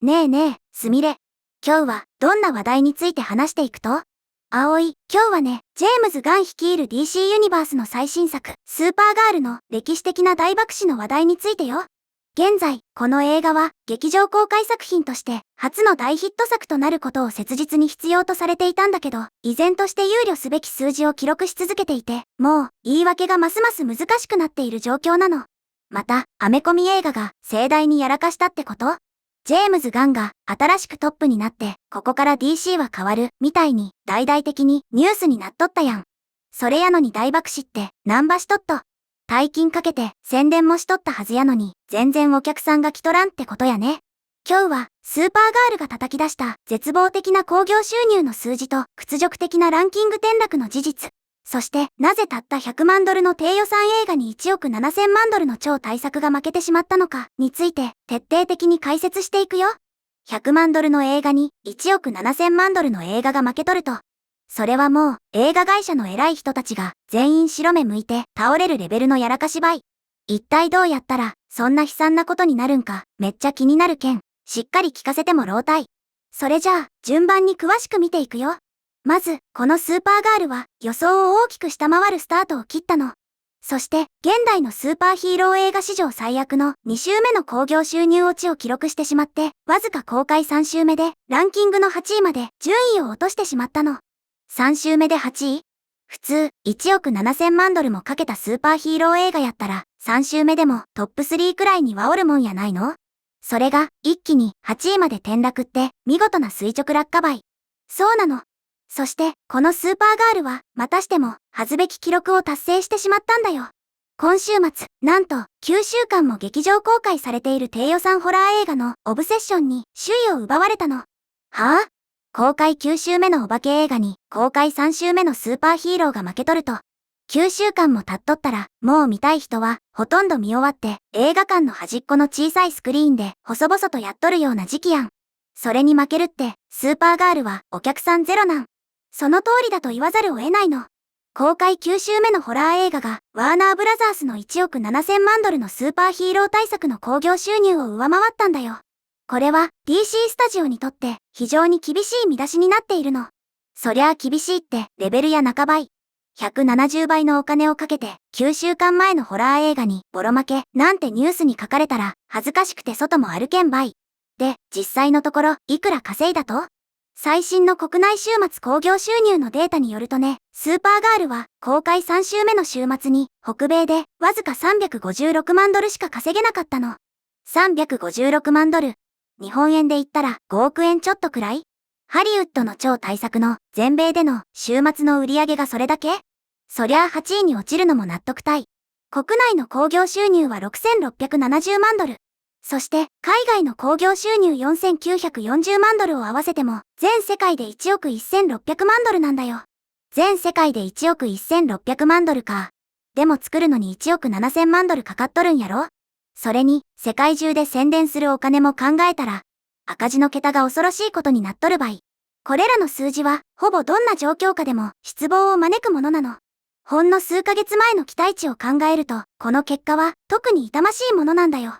ねえねえ、すみれ。今日はどんな話題について話していくと？今日はね、ジェームズ・ガン率いる DC ユニバースの最新作、スーパーガールの歴史的な大爆死の話題についてよ。現在、この映画は劇場公開作品として初の大ヒット作となることを切実に必要とされていたんだけど、依然として憂慮すべき数字を記録し続けていて、もう言い訳がますます難しくなっている状況なの。また、アメコミ映画が盛大にやらかしたってこと？ジェームズ・ガンが新しくトップになって、ここから DC は変わる、みたいに大々的にニュースになっとったやん。それやのに大爆死って何ばしとっと。大金かけて宣伝もしとったはずやのに、全然お客さんが来とらんってことやね。今日はスーパーガールが叩き出した絶望的な興行収入の数字と屈辱的なランキング転落の事実。そしてなぜたった100万ドルの低予算映画に1億7000万ドルの超大作が負けてしまったのかについて徹底的に解説していくよ。100万ドルの映画に1億7000万ドルの映画が負けとると。それはもう映画会社の偉い人たちが全員白目向いて倒れるレベルのやらかしばい。一体どうやったらそんな悲惨なことになるんかめっちゃ気になるけん、しっかり聞かせてもろうたい。それじゃあ順番に詳しく見ていくよ。まず、このスーパーガールは予想を大きく下回るスタートを切ったの。そして、現代のスーパーヒーロー映画史上最悪の2週目の興行収入落ちを記録してしまって、わずか公開3週目でランキングの8位まで順位を落としてしまったの。3週目で8位？普通、1億7000万ドルもかけたスーパーヒーロー映画やったら、3週目でもトップ3くらいにはおるもんやないの？それが、一気に8位まで転落って、見事な垂直落下ばい。そうなの。そして、このスーパーガールは、またしても、恥ずべき記録を達成してしまったんだよ。今週末、なんと、9週間も劇場公開されている低予算ホラー映画のオブセッションに首位を奪われたの。はぁ？公開9週目のお化け映画に、公開3週目のスーパーヒーローが負けとると。9週間も経っとったら、もう見たい人は、ほとんど見終わって、映画館の端っこの小さいスクリーンで、細々とやっとるような時期やん。それに負けるって、スーパーガールはお客さんゼロなん。その通りだと言わざるを得ないの。公開9週目のホラー映画が、ワーナーブラザースの1億7000万ドルのスーパーヒーロー大作の興行収入を上回ったんだよ。これは、DC スタジオにとって、非常に厳しい見出しになっているの。そりゃあ厳しいって、レベルや半ばい。170倍のお金をかけて、9週間前のホラー映画に、ボロ負け、なんてニュースに書かれたら、恥ずかしくて外も歩けんばい。で、実際のところ、いくら稼いだと？最新の国内週末興行収入のデータによるとね、スーパーガールは公開3週目の週末に北米でわずか356万ドルしか稼げなかったの。356万ドル。日本円で言ったら5億円ちょっとくらい？ハリウッドの超大作の全米での週末の売り上げがそれだけ？そりゃあ8位に落ちるのも納得たい。国内の興行収入は6670万ドル。そして、海外の興行収入4940万ドルを合わせても、全世界で1億1600万ドルなんだよ。全世界で1億1600万ドルか。でも作るのに1億7000万ドルかかっとるんやろ？それに、世界中で宣伝するお金も考えたら、赤字の桁が恐ろしいことになっとるばい。これらの数字は、ほぼどんな状況下でも失望を招くものなの。ほんの数ヶ月前の期待値を考えると、この結果は特に痛ましいものなんだよ。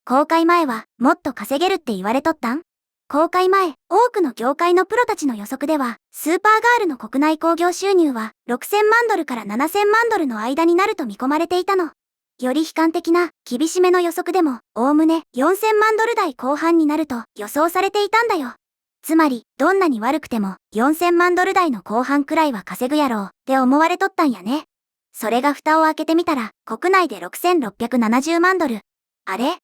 公開前はもっと稼げるって言われとったん？公開前、多くの業界のプロたちの予測では、スーパーガールの国内興行収入は6000万ドルから7000万ドルの間になると見込まれていたの。より悲観的な、厳しめの予測でも、おおむね4000万ドル台後半になると予想されていたんだよ。つまり、どんなに悪くても4000万ドル台の後半くらいは稼ぐやろうって思われとったんやね。それが蓋を開けてみたら、国内で6670万ドル。あれ？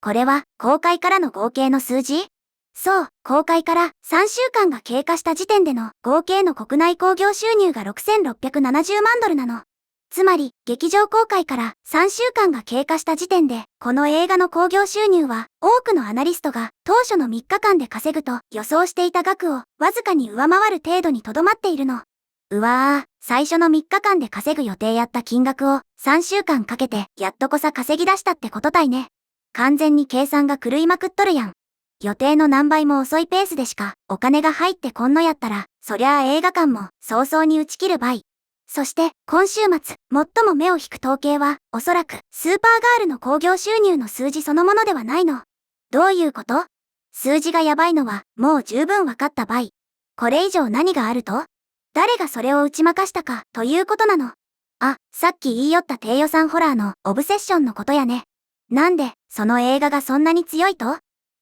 これは、公開からの合計の数字？そう、公開から3週間が経過した時点での合計の国内興行収入が6670万ドルなの。つまり、劇場公開から3週間が経過した時点で、この映画の興行収入は、多くのアナリストが当初の3日間で稼ぐと予想していた額をわずかに上回る程度にとどまっているの。うわぁ、最初の3日間で稼ぐ予定やった金額を3週間かけてやっとこさ稼ぎ出したってことたいね。完全に計算が狂いまくっとるやん。予定の何倍も遅いペースでしかお金が入ってこんのやったら、そりゃあ映画館も早々に打ち切るばい。そして今週末、最も目を引く統計は、おそらくスーパーガールの興行収入の数字そのものではないの。どういうこと？数字がやばいのはもう十分わかったばい。これ以上何があると？誰がそれを打ち負かしたかということなの。あ、さっき言いよった低予算ホラーのオブセッションのことやね。なんで、その映画がそんなに強いと？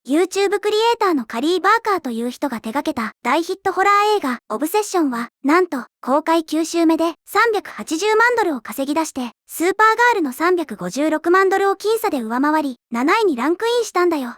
YouTube クリエイターのカリー・バーカーという人が手掛けた大ヒットホラー映画オブセッションは、なんと公開9週目で380万ドルを稼ぎ出して、スーパーガールの356万ドルを僅差で上回り、7位にランクインしたんだよ。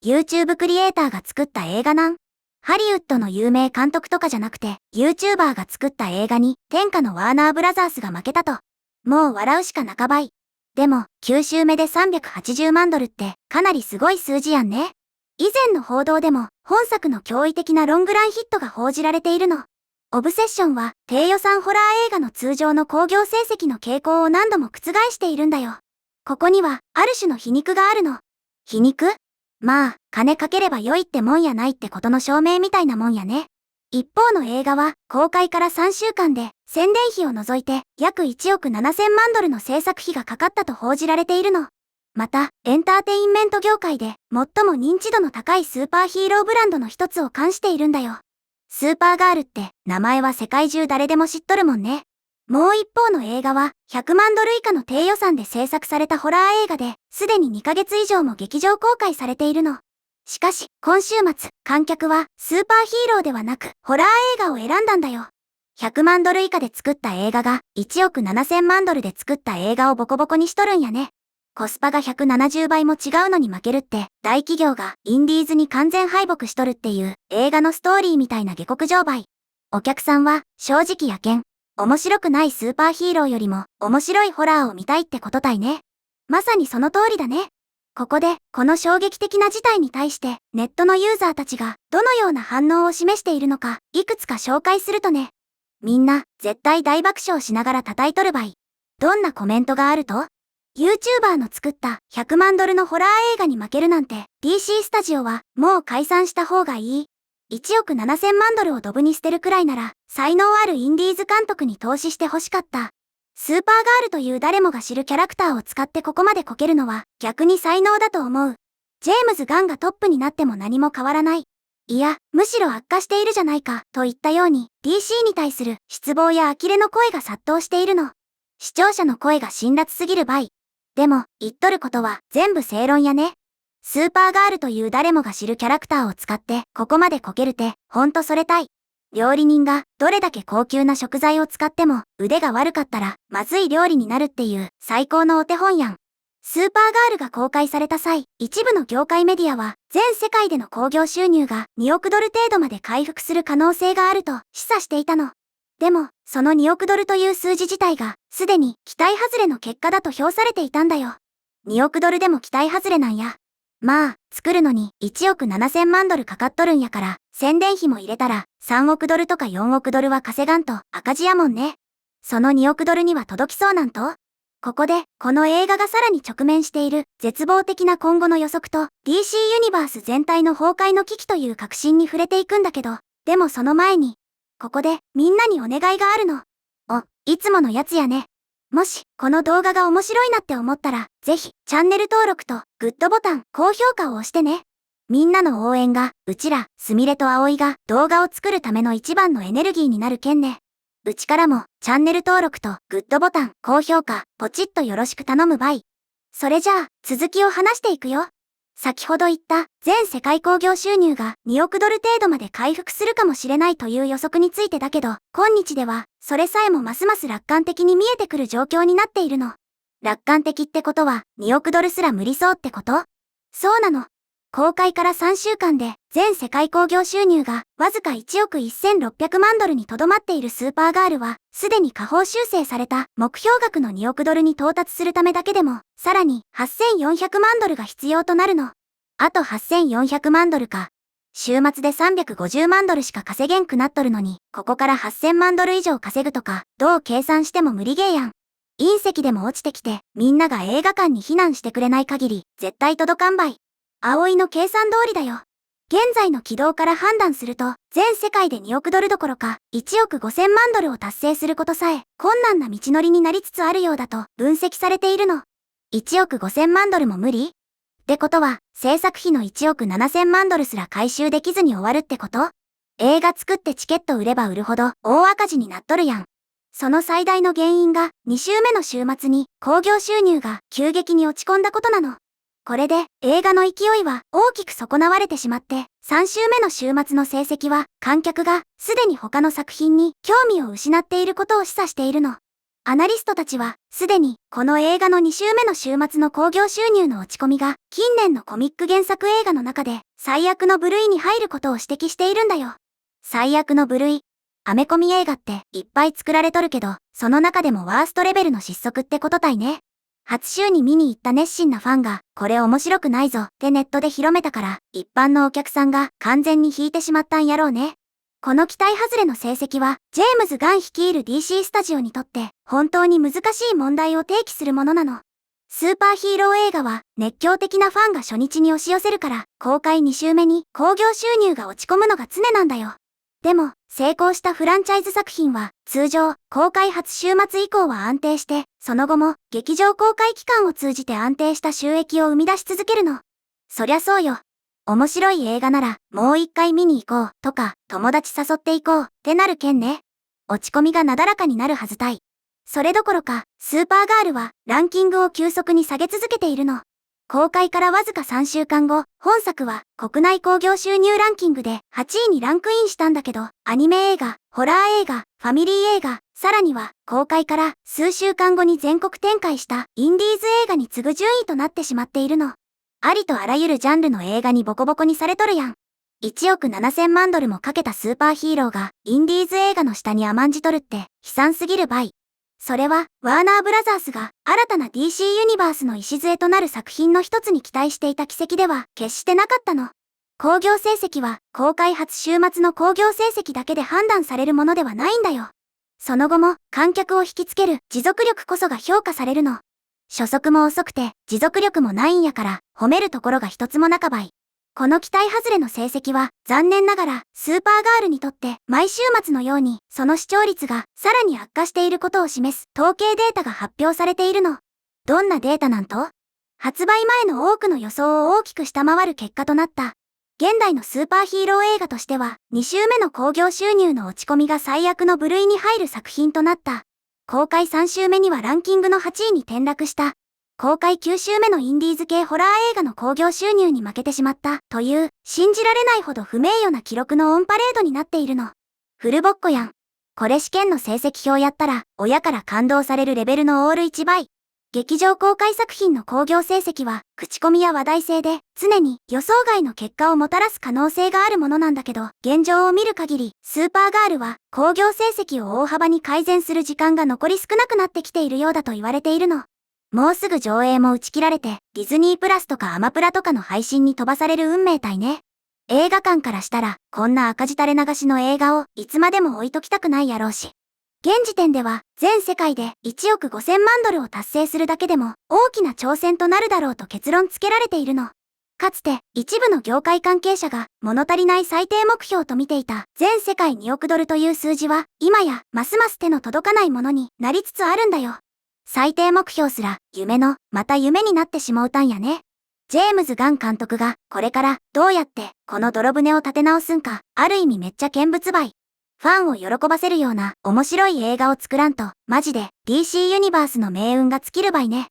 YouTube クリエイターが作った映画なん？ハリウッドの有名監督とかじゃなくて、YouTuber が作った映画に、天下のワーナーブラザースが負けたと。もう笑うしかなかばい。でも、9週目で380万ドルって、かなりすごい数字やんね。以前の報道でも、本作の驚異的なロングランヒットが報じられているの。オブセッションは、低予算ホラー映画の通常の興行成績の傾向を何度も覆しているんだよ。ここには、ある種の皮肉があるの。皮肉？まあ、金かければ良いってもんやないってことの証明みたいなもんやね。一方の映画は、公開から3週間で、宣伝費を除いて、約1億7000万ドルの制作費がかかったと報じられているの。また、エンターテインメント業界で、最も認知度の高いスーパーヒーローブランドの一つを冠しているんだよ。スーパーガールって、名前は世界中誰でも知っとるもんね。もう一方の映画は、100万ドル以下の低予算で制作されたホラー映画で、すでに2ヶ月以上も劇場公開されているの。しかし、今週末、観客は、スーパーヒーローではなく、ホラー映画を選んだんだよ。100万ドル以下で作った映画が、1億7000万ドルで作った映画をボコボコにしとるんやね。コスパが170倍も違うのに負けるって、大企業がインディーズに完全敗北しとるっていう、映画のストーリーみたいな下克上倍。お客さんは、正直やけん。面白くないスーパーヒーローよりも、面白いホラーを見たいってことたいね。まさにその通りだね。ここで、この衝撃的な事態に対して、ネットのユーザーたちが、どのような反応を示しているのか、いくつか紹介するとね。みんな、絶対大爆笑しながら叩いとるばい。どんなコメントがあると？ YouTuber の作った100万ドルのホラー映画に負けるなんて、DC スタジオは、もう解散した方がいい。1億7000万ドルをドブに捨てるくらいなら、才能あるインディーズ監督に投資して欲しかった。スーパーガールという誰もが知るキャラクターを使ってここまでこけるのは、逆に才能だと思う。ジェームズ・ガンがトップになっても何も変わらない。いや、むしろ悪化しているじゃないか、といったように、DC に対する失望や呆れの声が殺到しているの。視聴者の声が辛辣すぎる場合。でも、言っとることは全部正論やね。スーパーガールという誰もが知るキャラクターを使ってここまでこけるってほんとそれたい。料理人がどれだけ高級な食材を使っても腕が悪かったらまずい料理になるっていう最高のお手本やん。スーパーガールが公開された際、一部の業界メディアは全世界での興行収入が2億ドル程度まで回復する可能性があると示唆していたの。でも、その2億ドルという数字自体がすでに期待外れの結果だと評されていたんだよ。2億ドルでも期待外れなんや。まあ、作るのに1億7000万ドルかかっとるんやから、宣伝費も入れたら3億ドルとか4億ドルは稼がんと赤字やもんね。その2億ドルには届きそうなんと？ここで、この映画がさらに直面している絶望的な今後の予測と DC ユニバース全体の崩壊の危機という確信に触れていくんだけど、でもその前に、ここでみんなにお願いがあるの。いつものやつやね。もし、この動画が面白いなって思ったら、ぜひ、チャンネル登録と、グッドボタン、高評価を押してね。みんなの応援が、うちら、すみれとあおいが、動画を作るための一番のエネルギーになるけんね。うちからも、チャンネル登録と、グッドボタン、高評価、ポチッとよろしく頼むばい。それじゃあ、続きを話していくよ。先ほど言った、全世界興行収入が2億ドル程度まで回復するかもしれないという予測についてだけど、今日では、それさえもますます楽観的に見えてくる状況になっているの。楽観的ってことは、2億ドルすら無理そうってこと？そうなの。公開から3週間で、全世界興行収入が、わずか1億1600万ドルにとどまっているスーパーガールは、すでに下方修正された目標額の2億ドルに到達するためだけでも、さらに8400万ドルが必要となるの。あと8400万ドルか。週末で350万ドルしか稼げんくなっとるのに、ここから8000万ドル以上稼ぐとか、どう計算しても無理ゲーやん。隕石でも落ちてきて、みんなが映画館に避難してくれない限り、絶対届かんばい。葵の計算通りだよ。現在の軌道から判断すると、全世界で2億ドルどころか、1億5000万ドルを達成することさえ、困難な道のりになりつつあるようだと分析されているの。1億5000万ドルも無理？ってことは、制作費の1億7000万ドルすら回収できずに終わるってこと？映画作ってチケット売れば売るほど大赤字になっとるやん。その最大の原因が2週目の週末に興行収入が急激に落ち込んだことなの。これで映画の勢いは大きく損なわれてしまって、3週目の週末の成績は観客がすでに他の作品に興味を失っていることを示唆しているの。アナリストたちはすでにこの映画の2週目の週末の興行収入の落ち込みが近年のコミック原作映画の中で最悪の部類に入ることを指摘しているんだよ。最悪の部類。アメコミ映画っていっぱい作られとるけど、その中でもワーストレベルの失速ってことたいね。初週に見に行った熱心なファンが、これ面白くないぞってネットで広めたから、一般のお客さんが完全に引いてしまったんやろうね。この期待外れの成績は、ジェームズ・ガン率いる DC スタジオにとって、本当に難しい問題を提起するものなの。スーパーヒーロー映画は、熱狂的なファンが初日に押し寄せるから、公開2週目に興行収入が落ち込むのが常なんだよ。でも、成功したフランチャイズ作品は、通常、公開初週末以降は安定して、その後も、劇場公開期間を通じて安定した収益を生み出し続けるの。そりゃそうよ。面白い映画なら、もう一回見に行こう、とか、友達誘って行こう、ってなるけんね。落ち込みがなだらかになるはずたい。それどころか、スーパーガールは、ランキングを急速に下げ続けているの。公開からわずか3週間後、本作は国内興行収入ランキングで8位にランクインしたんだけど、アニメ映画、ホラー映画、ファミリー映画、さらには公開から数週間後に全国展開したインディーズ映画に次ぐ順位となってしまっているの。ありとあらゆるジャンルの映画にボコボコにされとるやん。1億7000万ドルもかけたスーパーヒーローがインディーズ映画の下に甘んじとるって悲惨すぎるばい。それは、ワーナーブラザースが新たな DC ユニバースの礎となる作品の一つに期待していた奇跡では決してなかったの。興行成績は公開初週末の興行成績だけで判断されるものではないんだよ。その後も観客を引きつける持続力こそが評価されるの。初速も遅くて持続力もないんやから褒めるところが一つもなかばい。この期待外れの成績は残念ながらスーパーガールにとって毎週末のようにその視聴率がさらに悪化していることを示す統計データが発表されているの。どんなデータなんと？発売前の多くの予想を大きく下回る結果となった。現代のスーパーヒーロー映画としては2週目の興行収入の落ち込みが最悪の部類に入る作品となった。公開3週目にはランキングの8位に転落した。公開9週目のインディーズ系ホラー映画の興行収入に負けてしまったという信じられないほど不名誉な記録のオンパレードになっているの。フルボッコやん。これ試験の成績表やったら親から感動されるレベルのオール1倍。劇場公開作品の興行成績は口コミや話題性で常に予想外の結果をもたらす可能性があるものなんだけど、現状を見る限りスーパーガールは興行成績を大幅に改善する時間が残り少なくなってきているようだと言われているの。もうすぐ上映も打ち切られて、ディズニープラスとかアマプラとかの配信に飛ばされる運命体ね。映画館からしたら、こんな赤字垂れ流しの映画をいつまでも置いときたくないやろうし。現時点では、全世界で1億5000万ドルを達成するだけでも、大きな挑戦となるだろうと結論付けられているの。かつて、一部の業界関係者が物足りない最低目標と見ていた全世界2億ドルという数字は、今やますます手の届かないものになりつつあるんだよ。最低目標すら夢のまた夢になってしまうたんやね。ジェームズ・ガン監督がこれからどうやってこの泥船を立て直すんか、ある意味めっちゃ見物ばい。ファンを喜ばせるような面白い映画を作らんとマジで DC ユニバースの命運が尽きるばいね。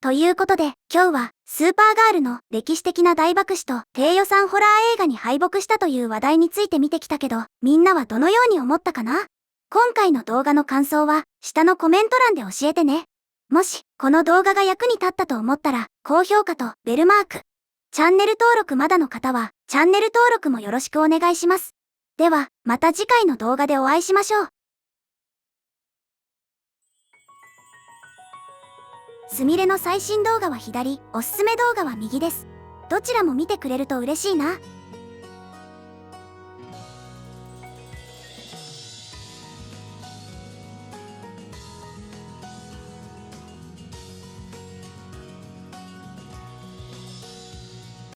ということで今日はスーパーガールの歴史的な大爆死と低予算ホラー映画に敗北したという話題について見てきたけど、みんなはどのように思ったかな？今回の動画の感想は下のコメント欄で教えてね。もしこの動画が役に立ったと思ったら高評価とベルマーク。チャンネル登録まだの方はチャンネル登録もよろしくお願いします。ではまた次回の動画でお会いしましょう。すみれの最新動画は左、おすすめ動画は右です。どちらも見てくれると嬉しいな。